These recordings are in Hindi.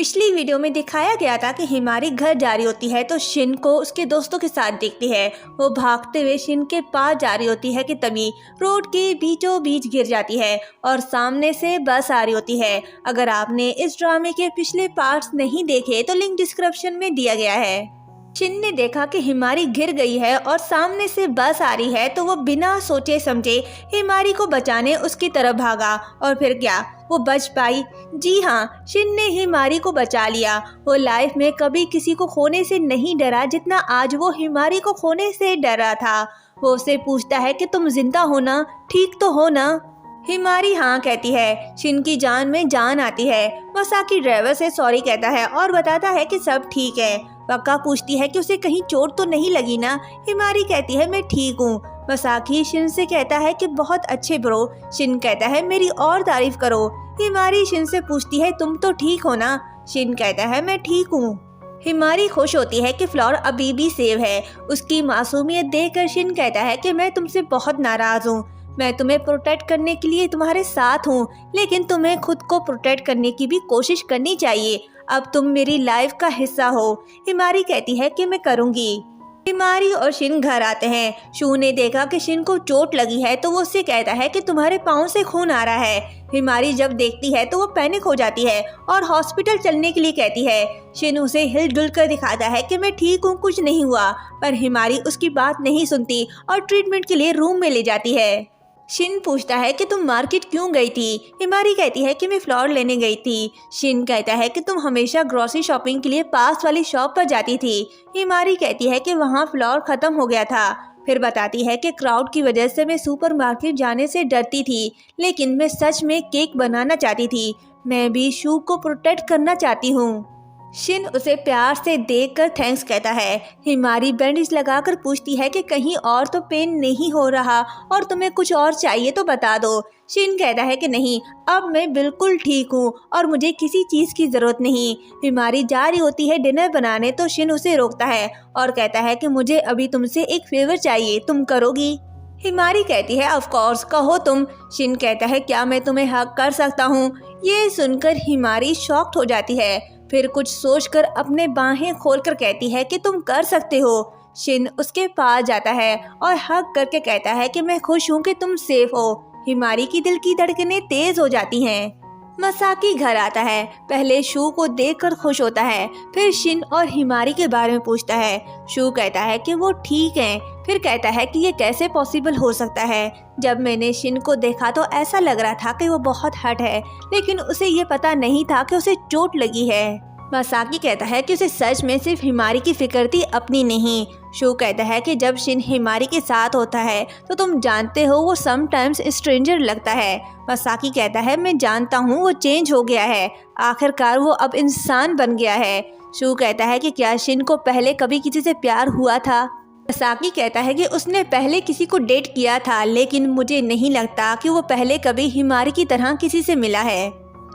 पिछली वीडियो में दिखाया गया था कि हिमारी घर जा रही होती है तो शिन को उसके दोस्तों के साथ देखती है। वो भागते हुए शिन के पास जा रही होती है कि तभी रोड के बीचों बीच गिर जाती है और सामने से बस आ रही होती है। अगर आपने इस ड्रामे के पिछले पार्ट्स नहीं देखे तो लिंक डिस्क्रिप्शन में दिया गया है। शिन ने देखा कि हिमारी गिर गई है और सामने से बस आ रही है तो वो बिना सोचे समझे हिमारी को बचाने उसकी तरफ भागा। और फिर क्या, वो बच पाई? जी हाँ, शिन ने हिमारी को बचा लिया। वो लाइफ में कभी किसी को खोने से नहीं डरा जितना आज वो हिमारी को खोने से डरा था। वो उससे पूछता है कि तुम जिंदा हो ना, ठीक तो हो ना? हिमारी हाँ कहती है। शिन की जान में जान आती है। मसाकी ड्राइवर से सॉरी कहता है और बताता है कि सब ठीक है। वक्का पूछती है कि उसे कहीं चोट तो नहीं लगी ना? हिमारी कहती है मैं ठीक हूँ। मसाकी शिन से कहता है कि बहुत अच्छे ब्रो। शिन कहता है मेरी और तारीफ करो। हिमारी शिन से पूछती है तुम तो ठीक हो ना? शिन कहता है मैं ठीक हूँ। हिमारी खुश होती है कि फ्लोर अभी भी सेव है। उसकी मासूमियत देखकर शिन कहता है कि मैं तुमसे बहुत नाराज हूँ। मैं तुम्हें प्रोटेक्ट करने के लिए तुम्हारे साथ हूँ, लेकिन तुम्हें खुद को प्रोटेक्ट करने की भी कोशिश करनी चाहिए। अब तुम मेरी लाइफ का हिस्सा हो। हिमारी कहती है कि मैं करूँगी। हिमारी और शिन घर आते हैं। शू ने देखा कि शिन को चोट लगी है तो वो उससे कहता है कि तुम्हारे पाँव से खून आ रहा है। हिमारी जब देखती है तो वो पैनिक हो जाती है और हॉस्पिटल चलने के लिए कहती है। शिन उसे हिल-डुल कर दिखाता है कि मैं ठीक हूँ, कुछ नहीं हुआ, पर हिमारी उसकी बात नहीं सुनती और ट्रीटमेंट के लिए रूम में ले जाती है। शिन पूछता है कि तुम मार्केट क्यों गई थी? हिमारी कहती है कि मैं फ्लावर लेने गई थी। शिन कहता है कि तुम हमेशा ग्रोसरी शॉपिंग के लिए पास वाली शॉप पर जाती थी। हिमारी कहती है कि वहाँ फ्लावर खत्म हो गया था। फिर बताती है कि क्राउड की वजह से मैं सुपरमार्केट जाने से डरती थी, लेकिन मैं सच में केक बनाना चाहती थी। मैं भी शू को प्रोटेक्ट करना चाहती हूँ। शिन उसे प्यार से देखकर थैंक्स कहता है। हिमारी बैंडेज लगाकर पूछती है कि कहीं और तो पेन नहीं हो रहा और तुम्हें कुछ और चाहिए तो बता दो। शिन कहता है कि नहीं, अब मैं बिल्कुल ठीक हूँ और मुझे किसी चीज़ की ज़रूरत नहीं। हिमारी जा रही होती है डिनर बनाने तो शिन उसे रोकता है और कहता है कि मुझे अभी तुमसे एक फेवर चाहिए, तुम करोगी? हिमारी कहती है ऑफ कोर्स, कहो तुम। शिन कहता है क्या मैं तुम्हें हक कर सकता हूँ? ये सुनकर हिमारी शॉक्ड हो जाती है। फिर कुछ सोचकर अपने बाहें खोलकर कहती है कि तुम कर सकते हो। शिन उसके पास जाता है और हग करके कहता है कि मैं खुश हूँ कि तुम सेफ हो। हिमारी की दिल की धड़कनें तेज हो जाती हैं। मसाकी घर आता है। पहले शू को देखकर खुश होता है, फिर शिन और हिमारी के बारे में पूछता है। शू कहता है कि वो ठीक हैं। फिर कहता है कि ये कैसे पॉसिबल हो सकता है? जब मैंने शिन को देखा तो ऐसा लग रहा था कि वो बहुत हर्ट है, लेकिन उसे ये पता नहीं था कि उसे चोट लगी है। मसाकी कहता है कि उसे सच में सिर्फ हिमारी की फिक्र थी, अपनी नहीं। शू कहता है कि जब शिन हिमारी के साथ होता है तो तुम जानते हो वो समटाइम्स स्ट्रेंजर लगता है। मसाकी कहता है मैं जानता हूँ, वो चेंज हो गया है, आखिरकार वो अब इंसान बन गया है। शू कहता है कि क्या शिन को पहले कभी किसी से प्यार हुआ था? मसाकी कहता है कि उसने पहले किसी को डेट किया था, लेकिन मुझे नहीं लगता कि वो पहले कभी हिमारी की तरह किसी से मिला है।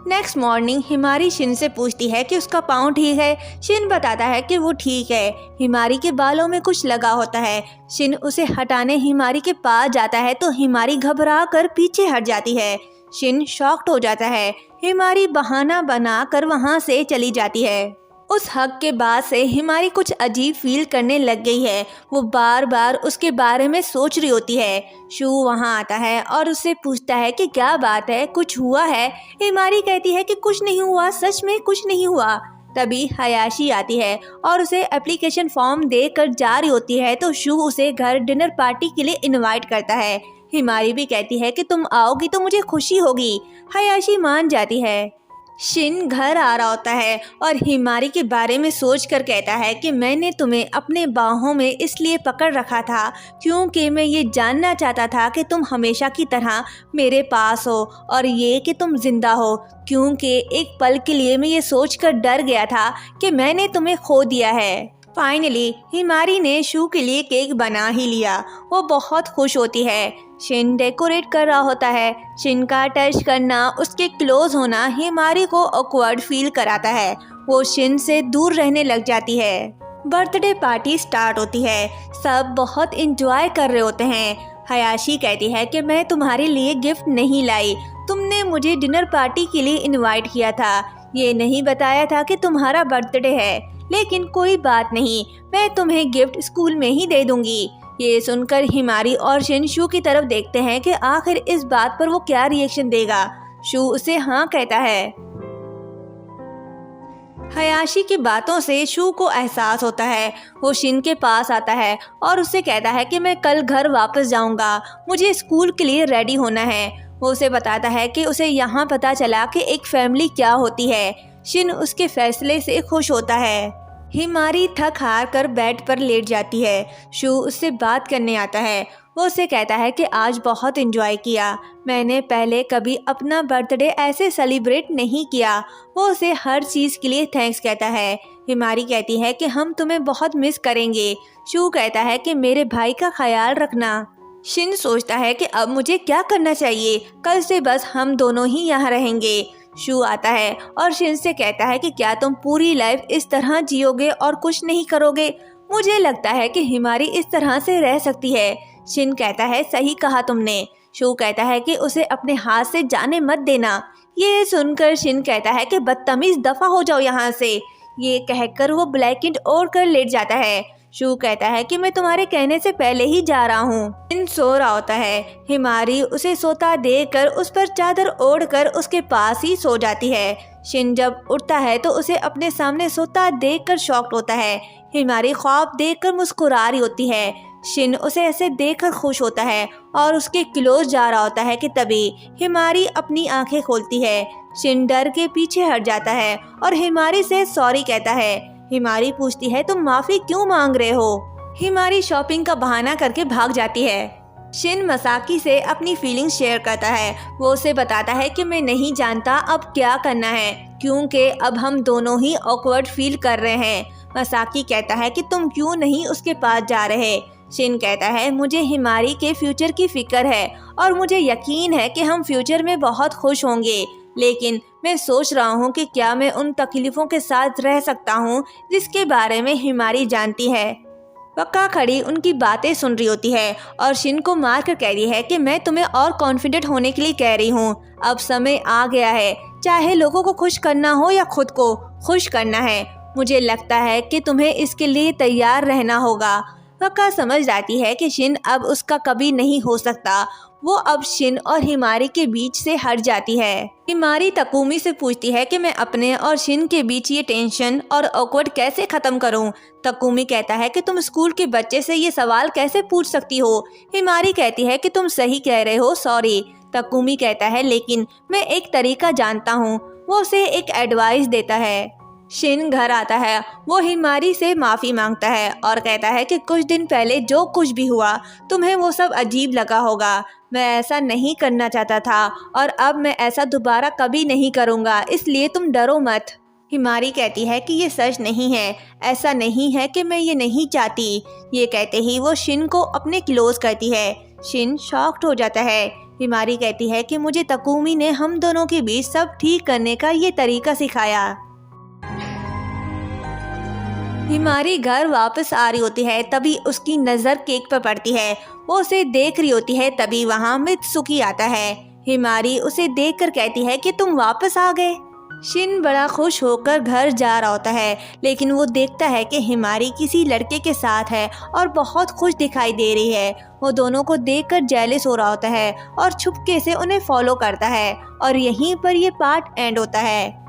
नेक्स्ट मॉर्निंग हिमारी शिन से पूछती है कि उसका पाँव ठीक है। शिन बताता है कि वो ठीक है। हिमारी के बालों में कुछ लगा होता है। शिन उसे हटाने हिमारी के पास जाता है तो हिमारी घबरा कर पीछे हट जाती है। शिन शॉक्ड हो जाता है। हिमारी बहाना बनाकर वहाँ से चली जाती है। उस हक के बाद से हिमारी कुछ अजीब फील करने लग गई है। वो बार बार उसके बारे में सोच रही होती है। शू वहाँ आता है और उससे पूछता है कि क्या बात है, कुछ हुआ है? हिमारी कहती है कि कुछ नहीं हुआ, सच में कुछ नहीं हुआ। तभी हयाशी आती है और उसे एप्लीकेशन फॉर्म देकर जा रही होती है तो शू उसे घर डिनर पार्टी के लिए इनवाइट करता है। हिमारी भी कहती है कि तुम आओगी तो मुझे खुशी होगी। हयाशी मान जाती है। शिन घर आ रहा होता है और हिमारी के बारे में सोचकर कहता है कि मैंने तुम्हें अपने बाहों में इसलिए पकड़ रखा था क्योंकि मैं ये जानना चाहता था कि तुम हमेशा की तरह मेरे पास हो और ये कि तुम जिंदा हो, क्योंकि एक पल के लिए मैं ये सोचकर डर गया था कि मैंने तुम्हें खो दिया है। फाइनली हिमारी ने शू के लिए केक बना ही लिया। वो बहुत खुश होती है। शिन डेकोरेट कर रहा होता है। शिन का टच करना, उसके क्लोज होना हिमारी को ऑकवर्ड फील कराता है। वो शिन से दूर रहने लग जाती है। बर्थडे पार्टी स्टार्ट होती है। सब बहुत एंजॉय कर रहे होते हैं। हयाशी कहती है कि मैं तुम्हारे लिए गिफ्ट नहीं लाई, तुमने मुझे डिनर पार्टी के लिए इनवाइट किया था। ये नहीं बताया था कि तुम्हारा बर्थडे है, लेकिन कोई बात नहीं, मैं तुम्हें गिफ्ट स्कूल में ही दे दूंगी। ये सुनकर हिमारी और शिन शू की तरफ देखते हैं कि आखिर इस बात पर वो क्या रिएक्शन देगा। शू उसे हाँ कहता है। हयाशी की बातों से शू को एहसास होता है। वो शिन के पास आता है और उससे कहता है कि मैं कल घर वापस जाऊंगा, मुझे स्कूल के लिए रेडी होना है। वो उसे बताता है कि उसे यहाँ पता चला कि एक फैमिली क्या होती है। शिन उसके फैसले से खुश होता है। हिमारी थक हार कर बेड पर लेट जाती है। शू उससे बात करने आता है। वो उसे कहता है कि आज बहुत एंजॉय किया, मैंने पहले कभी अपना बर्थडे ऐसे सेलिब्रेट नहीं किया। वो उसे हर चीज़ के लिए थैंक्स कहता है। हिमारी कहती है कि हम तुम्हें बहुत मिस करेंगे। शू कहता है कि मेरे भाई का ख्याल रखना। शिन सोचता है कि अब मुझे क्या करना चाहिए, कल से बस हम दोनों ही यहाँ रहेंगे। शू आता है और शिन से कहता है कि क्या तुम पूरी लाइफ इस तरह जियोगे और कुछ नहीं करोगे? मुझे लगता है कि हिमारी इस तरह से रह सकती है। शिन कहता है सही कहा तुमने। शू कहता है कि उसे अपने हाथ से जाने मत देना। ये सुनकर शिन कहता है कि बदतमीज दफा हो जाओ यहाँ से। ये कहकर वो ब्लैंकेट ओढ़ कर लेट जाता है। शू कहता है कि मैं तुम्हारे कहने से पहले ही जा रहा हूँ। शिन सो रहा होता है। हिमारी उसे सोता देखकर उस पर चादर ओढ़कर उसके पास ही सो जाती है। शिन जब उठता है तो उसे अपने सामने सोता देखकर शॉक्ड होता है। हिमारी ख्वाब देखकर मुस्कुरा रही होती है। शिन उसे ऐसे देखकर खुश होता है और उसके क्लोज जा रहा होता है कि तभी हिमारी अपनी आंखें खोलती है। शिन डर के पीछे हट जाता है और हिमारी से सॉरी कहता है। हिमारी पूछती है तुम माफी क्यों मांग रहे हो? हिमारी शॉपिंग का बहाना करके भाग जाती है। शिन मसाकी से अपनी फीलिंग्स शेयर करता है। वो उसे बताता है कि मैं नहीं जानता अब क्या करना है, क्योंकि अब हम दोनों ही ऑकवर्ड फील कर रहे हैं। मसाकी कहता है कि तुम क्यों नहीं उसके पास जा रहे? शिन कहता है मुझे हिमारी के फ्यूचर की फिक्र है और मुझे यकीन है कि हम फ्यूचर में बहुत खुश होंगे, लेकिन मैं सोच रहा हूँ कि क्या मैं उन तकलीफ़ों के साथ रह सकता हूँ जिसके बारे में हिमारी जानती है। वक्का खड़ी उनकी बातें सुन रही होती है और शिन को मार कर कह रही है कि मैं तुम्हें और कॉन्फिडेंट होने के लिए कह रही हूँ। अब समय आ गया है, चाहे लोगों को खुश करना हो या खुद को खुश करना है, मुझे लगता है कि तुम्हें इसके लिए तैयार रहना होगा। वक्का समझ जाती है कि शिन अब उसका कभी नहीं हो सकता। वो अब शिन और हिमारी के बीच से हट जाती है। हिमारी तकुमी से पूछती है कि मैं अपने और शिन के बीच ये टेंशन और ऑकवर्ड कैसे ख़त्म करूं? तकुमी कहता है कि तुम स्कूल के बच्चे से ये सवाल कैसे पूछ सकती हो? हिमारी कहती है कि तुम सही कह रहे हो, सॉरी। तकुमी कहता है लेकिन मैं एक तरीका जानता हूँ। वो उसे एक एडवाइस देता है। शिन घर आता है। वो हिमारी से माफ़ी मांगता है और कहता है कि कुछ दिन पहले जो कुछ भी हुआ तुम्हें वो सब अजीब लगा होगा। मैं ऐसा नहीं करना चाहता था और अब मैं ऐसा दोबारा कभी नहीं करूँगा, इसलिए तुम डरो मत। हिमारी कहती है कि ये सच नहीं है, ऐसा नहीं है कि मैं ये नहीं चाहती। ये कहते ही वो शिन को अपने क्लोज करती है। शिन शॉक्ड हो जाता है। हिमारी कहती है कि मुझे तकुमी ने हम दोनों के बीच सब ठीक करने का ये तरीका सिखाया। हिमारी घर वापस आ रही होती है, तभी उसकी नज़र केक पर पड़ती है। वो उसे देख रही होती है, तभी वहाँ मित्सुकी आता है। हिमारी उसे देखकर कहती है कि तुम वापस आ गए। शिन बड़ा खुश होकर घर जा रहा होता है, लेकिन वो देखता है कि हिमारी किसी लड़के के साथ है और बहुत खुश दिखाई दे रही है। वो दोनों को देखकर जेलस हो रहा होता है और छुपके से उन्हें फॉलो करता है और यहीं पर ये पार्ट एंड होता है।